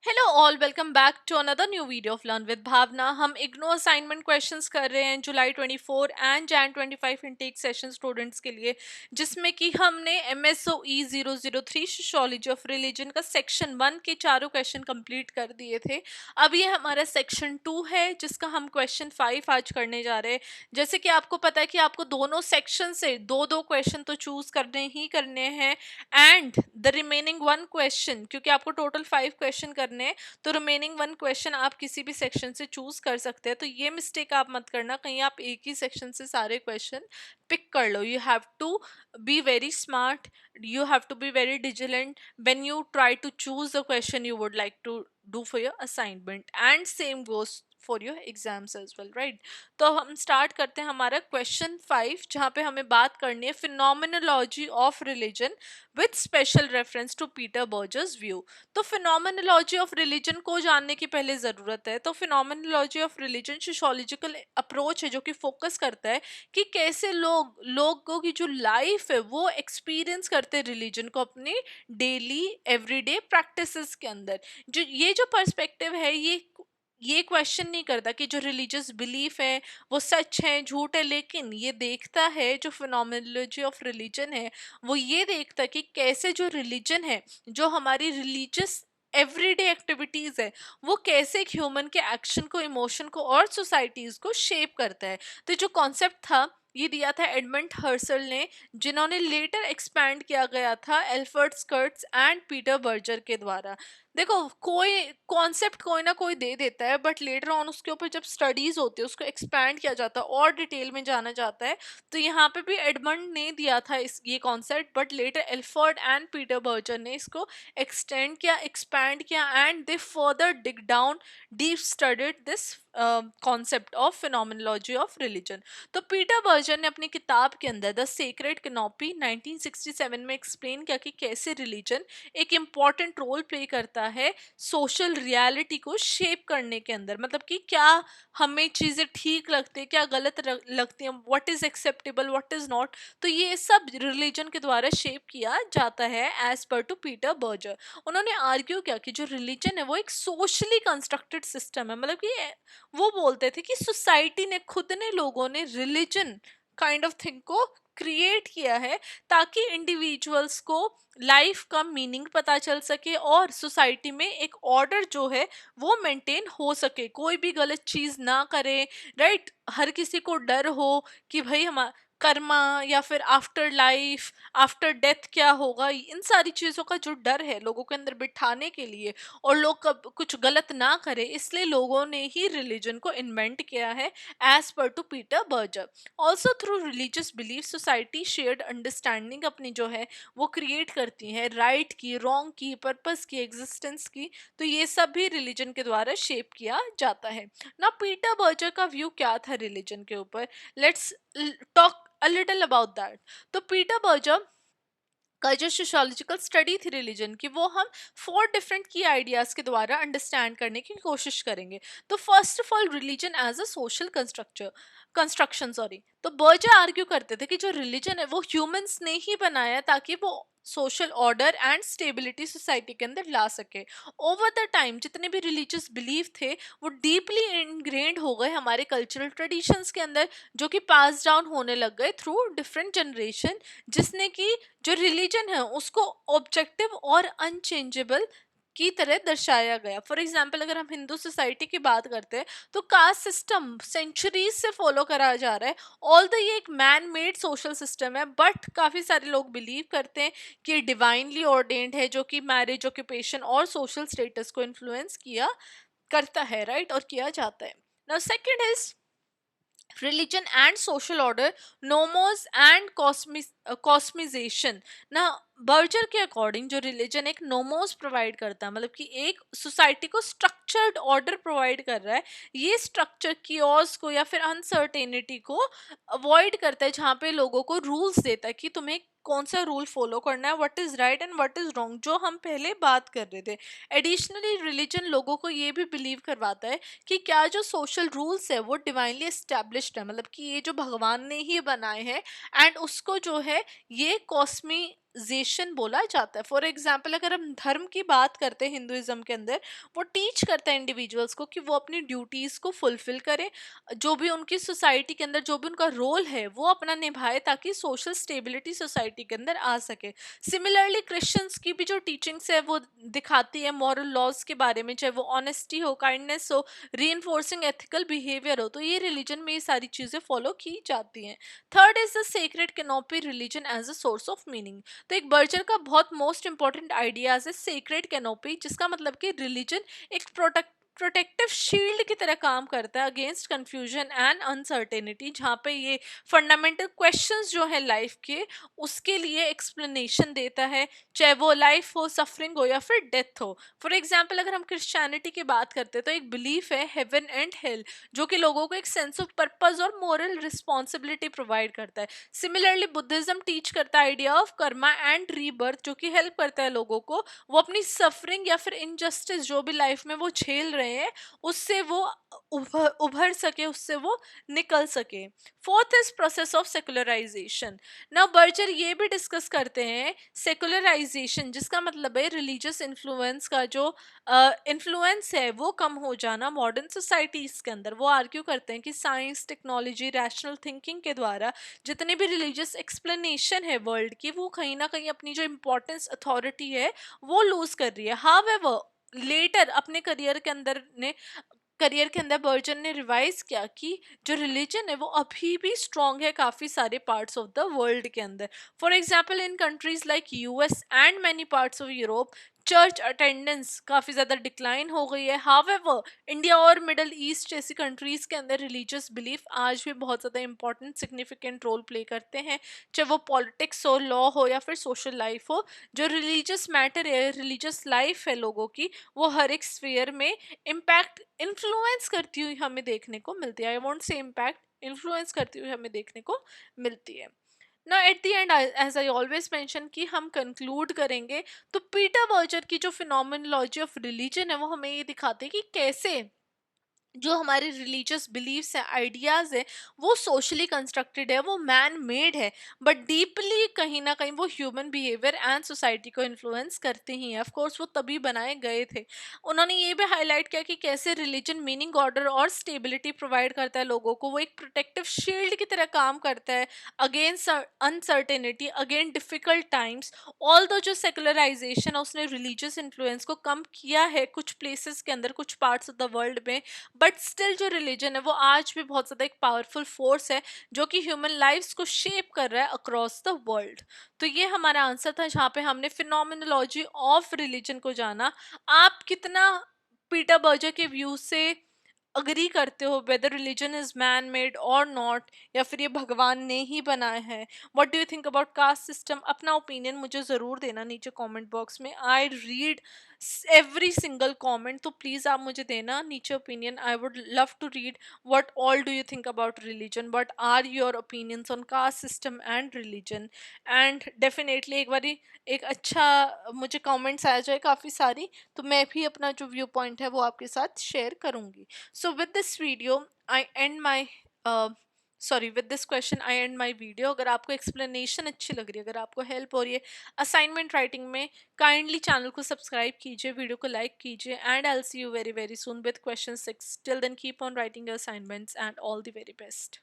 Hello all, welcome back to another new video of learn with Bhavna. हम IGNOU assignment questions कर रहे हैं July 24 and Jan 25 intake session students के लिए, जिसमें कि हमने MSOE 003 सोशियोलॉजी ऑफ रिलीजन का सेक्शन 1 के चारों क्वेश्चन कंप्लीट कर दिए थे। अब ये हमारा सेक्शन 2 है, जिसका हम क्वेश्चन 5 आज करने जा रहे हैं। जैसे कि आपको पता है कि आपको दोनों सेक्शन से दो दो क्वेश्चन तो चूज करने ही करने हैं, and the remaining one question, क्योंकि आपको टोटल 5 क्वेश्चन करने हैं, तो रिमेनिंग वन क्वेश्चन आप किसी भी सेक्शन से चूज कर सकते हैं। तो ये मिस्टेक आप मत करना कहीं आप एक ही सेक्शन से सारे क्वेश्चन पिक कर लो। You have to be very smart, you have to be very vigilant when you try to choose the question you would like to do for your assignment, and same goes for your exams as well, right? तो हम start करते हैं हमारा question 5, जहाँ पे हमें बात करनी है phenomenology of religion with special reference to Peter Berger's view. तो फिनोमिनोलॉजी ऑफ रिलीजन को जानने की पहले ज़रूरत है। तो phenomenology of religion sociological approach है जो कि फोकस करता है कि कैसे लोगों की जो लाइफ है वो एक्सपीरियंस करते हैं रिलीजन को अपनी डेली एवरीडे प्रैक्टिसेस के अंदर। जो पर्सपेक्टिव है, ये क्वेश्चन नहीं करता कि जो रिलीजियस बिलीफ है वो सच है झूठ है, लेकिन ये देखता है, जो फिनोमिनोलॉजी ऑफ रिलीजन है वो ये देखता है कि कैसे जो रिलीजन है, जो हमारी रिलीजियस एवरीडे एक्टिविटीज है, वो कैसे एक ह्यूमन के एक्शन को, इमोशन को और सोसाइटीज को शेप करता है। तो जो कॉन्सेप्ट था ये दिया था एडमंड हर्सल ने, जिन्होंने लेटर एक्सपैंड किया गया था Alford skirts and Peter Berger के द्वारा। देखो, कोई कॉन्सेप्ट कोई ना कोई दे देता है, बट लेटर ऑन उसके ऊपर जब स्टडीज होती है उसको एक्सपैंड किया जाता है और डिटेल में जाना जाता है। तो यहाँ पे भी एडमंड ने दिया था ये concept, but later Alford and Peter Berger ने इसको एक्सटेंड किया, एक्सपैंड किया, and they further dig down, deep studied this concept of phenomenology of religion. तो पीटर बर्जर ने अपनी किताब के अंदर द सीक्रेट कैनोपी 1967 में एक्सप्लेन किया कि कैसे रिलीजन एक इम्पॉर्टेंट रोल प्ले करता है सोशल रियलिटी को शेप करने के अंदर। मतलब कि क्या हमें चीज़ें ठीक लगती है, क्या गलत लगती हैं, what is acceptable, what is not. तो ये सब रिलीजन के द्वारा शेप किया जाता है as per to Peter Berger. उन्होंने आर्ग्यू किया कि जो रिलीजन है वो एक सोशली कंस्ट्रक्टेड सिस्टम है। मतलब कि वो बोलते थे कि सोसाइटी ने, खुद ने, लोगों ने रिलीजन काइंड ऑफ थिंग को क्रिएट किया है ताकि इंडिविजुअल्स को लाइफ का मीनिंग पता चल सके और सोसाइटी में एक ऑर्डर जो है वो मेंटेन हो सके, कोई भी गलत चीज ना करे, राइट। हर किसी को डर हो कि भाई हम कर्मा या फिर आफ्टर लाइफ, आफ्टर डेथ क्या होगा, इन सारी चीजों का जो डर है लोगों के अंदर बिठाने के लिए, और लोग कब कुछ गलत ना करे, इसलिए लोगों ने ही रिलीजन को इन्वेंट किया है as per to Peter Berger. Also through religious belief society shared understanding अपनी जो है वो क्रिएट करती है, राइट की, रॉन्ग की, पर्पस की, एग्जिस्टेंस की। तो ये सब भी रिलीजन के द्वारा शेप किया जाता है ना। पीटर बर्जर का व्यू क्या था रिलीजन के ऊपर, let's talk a little about that. तो पीटर बर्जर का जो सोशियोलॉजिकल स्टडी थी रिलीजन की, वो हम 4 डिफरेंट की आइडियाज के द्वारा अंडरस्टैंड करने की कोशिश करेंगे। तो first of all, religion as a social construction, sorry. तो बर्जर आर्ग्यू करते थे कि जो रिलीजन है वो ह्यूमंस ने ही बनाया ताकि वो social order and stability society के अंदर ला सके। ओवर द टाइम जितने भी रिलीजियस बिलीफ थे वो डीपली इनग्रेन्ड हो गए हमारे कल्चरल ट्रेडिशंस के अंदर, जो कि पास डाउन होने लग गए थ्रू डिफरेंट जनरेशन, जिसने कि जो रिलीजन है उसको ऑब्जेक्टिव और अनचेंजेबल की तरह दर्शाया गया। फॉर एग्जाम्पल, अगर हम हिंदू सोसाइटी की बात करते हैं तो कास्ट सिस्टम सेंचुरीज से फॉलो करा जा रहा है। ऑल द ये एक मैन मेड सोशल सिस्टम है, बट काफ़ी सारे लोग बिलीव करते हैं कि डिवाइनली ऑर्डेन्ड है, जो कि मैरिज, ऑक्यूपेशन और सोशल स्टेटस को इन्फ्लुएंस किया करता है, राइट, और किया जाता है। Now second is religion and social order, nomos and कॉस्मिजेशन ना। बर्जर के अकॉर्डिंग जो रिलीजन एक नोमोस प्रोवाइड करता है, मतलब कि एक सोसाइटी को स्ट्रक्चर्ड ऑर्डर प्रोवाइड कर रहा है। ये स्ट्रक्चर कियोस को या फिर अनसर्टेनिटी को अवॉइड करता है, जहाँ पे लोगों को रूल्स देता है कि तुम्हें कौन सा रूल फॉलो करना है, what is right and what is wrong, जो हम पहले बात कर रहे थे। एडिशनली रिलीजन लोगों को ये भी बिलीव करवाता है कि क्या जो सोशल रूल्स है वो डिवाइनली एस्टेब्लिश्ड है, मतलब कि ये जो भगवान ने ही बनाए हैं, एंड उसको जो है ये जेशन बोला जाता है। फॉर एग्जाम्पल अगर हम धर्म की बात करते हैं हिंदुइज्म के अंदर, वो टीच करता है इंडिविजुअल्स को कि वो अपनी ड्यूटीज को फुलफिल करें, जो भी उनकी सोसाइटी के अंदर जो भी उनका रोल है वो अपना निभाए, ताकि सोशल स्टेबिलिटी सोसाइटी के अंदर आ सके। सिमिलरली क्रिश्चियंस की भी जो टीचिंग्स है वो दिखाती है मॉरल लॉज के बारे में, चाहे वो ऑनेस्टी हो, काइंडनेस हो, री एथिकल बिहेवियर हो, तो ये रिलीजन में ये सारी चीजें फॉलो की जाती हैं। Third is the sacred canopy religion as a source of meaning. तो एक बर्जर का बहुत मोस्ट इंपॉर्टेंट आइडियाज है सेक्रेड कैनोपी, जिसका मतलब कि रिलीजन एक प्रोटेक्टिव शील्ड की तरह काम करता है अगेंस्ट कंफ्यूजन एंड अनसर्टेनिटी, जहाँ पे ये फंडामेंटल क्वेश्चंस जो है लाइफ के, उसके लिए एक्सप्लेनेशन देता है, चाहे वो लाइफ हो, सफरिंग हो, या फिर डेथ हो। फॉर एग्जाम्पल अगर हम क्रिश्चियनिटी की बात करते हैं तो एक बिलीफ है हेवन एंड हेल, जो कि लोगों को एक सेंस ऑफ पर्पस और मोरल रिस्पॉन्सिबिलिटी प्रोवाइड करता है। सिमिलरली बुद्धिज्म टीच करता है idea of Karma and rebirth, जो कि हेल्प करता है लोगों को वो अपनी सफरिंग या फिर इनजस्टिस जो भी लाइफ में वो झेल रहे हैं उससे वो उभर सके, उससे वो निकल सके। Fourth is process of secularization. Now Berger ये भी डिस्कस करते हैं सेकुलराइजेशन, जिसका मतलब है रिलीजियस इन्फ्लुएंस का जो इन्फ्लुएंस है वो कम हो जाना मॉडर्न सोसाइटीज के अंदर। वो आर्ग्यू करते हैं कि साइंस, टेक्नोलॉजी, रैशनल थिंकिंग के द्वारा जितनी भी रिलीजियस एक्सप्लेनेशन है वर्ल्ड की, वो कहीं ना कहीं अपनी जो इम्पोर्टेंस, अथॉरिटी है, वो लूज कर रही है। हाउएवर लेटर अपने करियर के अंदर बर्जन ने रिवाइज किया कि जो रिलीजन है वो अभी भी स्ट्रांग है काफी सारे पार्ट्स ऑफ द वर्ल्ड के अंदर। For example in countries like US and many parts of Europe, church attendance काफी ज्यादा डिक्लाइन हो गई है। हाउएवर इंडिया और मिडल ईस्ट जैसी कंट्रीज के अंदर रिलीजियस बिलीफ आज भी बहुत ज्यादा इंपॉर्टेंट सिग्निफिकेंट रोल प्ले करते हैं, चाहे वो पॉलिटिक्स हो, लॉ हो, या फिर सोशल लाइफ हो। जो रिलीजियस मैटर है, रिलीजियस लाइफ है लोगों की, वो हर एक स्फीयर में इम्पैक्ट, इन्फ्लुएंस करती हुई हमें देखने को मिलती है। I won't say impact, influence करती हुई हमें देखने को मिलती है। ना at the end, as I always mention, कि हम कंक्लूड करेंगे तो पीटर बर्जर की जो फिनोमिनोलॉजी ऑफ रिलीजन है वो हमें ये दिखाते हैं कि कैसे जो हमारे रिलीजियस बिलीव्स हैं, आइडियाज़ है, वो सोशली कंस्ट्रक्टेड है, वो मैन मेड है, बट डीपली कहीं ना कहीं वो ह्यूमन बिहेवियर एंड सोसाइटी को इन्फ्लुएंस करते ही हैं। ऑफ कोर्स वो तभी बनाए गए थे। उन्होंने ये भी हाईलाइट किया कि कैसे रिलीजन मीनिंग, ऑर्डर और स्टेबिलिटी प्रोवाइड करता है लोगों को, वो एक प्रोटेक्टिव शील्ड की तरह काम करता है against uncertainty, against difficult times. All दो जो सेकुलराइजेशन है उसने रिलीजियस इन्फ्लुएंस को कम किया है कुछ प्लेसेस के अंदर, कुछ पार्ट्स ऑफ द वर्ल्ड में, बट स्टिल जो रिलीजन है वो आज भी बहुत ज़्यादा एक पावरफुल फोर्स है जो कि ह्यूमन लाइफ्स को शेप कर रहा है अक्रॉस द वर्ल्ड। तो ये हमारा आंसर था जहाँ पे हमने फिनोमिनोलॉजी ऑफ रिलीजन को जाना। आप कितना पीटर बर्जर के व्यू से अग्री करते हो, whether religion is man made और नॉट, या फिर ये भगवान ने ही बनाया है? What do you think about caste system? अपना ओपिनियन मुझे ज़रूर देना नीचे कमेंट बॉक्स में। I read every single comment, तो प्लीज़ आप मुझे देना नीचे opinion. I would love to read what all do you think about religion, what are your opinions on caste system and religion. And definitely एक बारी एक अच्छा मुझे कमेंट्स आ जाए काफ़ी सारी, तो मैं भी अपना जो व्यू पॉइंट है वो आपके साथ शेयर करूँगी। So with this video, I end my with this question I end my video। अगर आपको एक्सप्लेनेशन अच्छी लग रही है, अगर आपको हेल्प हो रही है असाइनमेंट राइटिंग में, काइंडली चैनल को सब्सक्राइब कीजिए, वीडियो को लाइक कीजिए, and I will see you very very soon with question 6। Till then keep on writing your assignments and all the very best.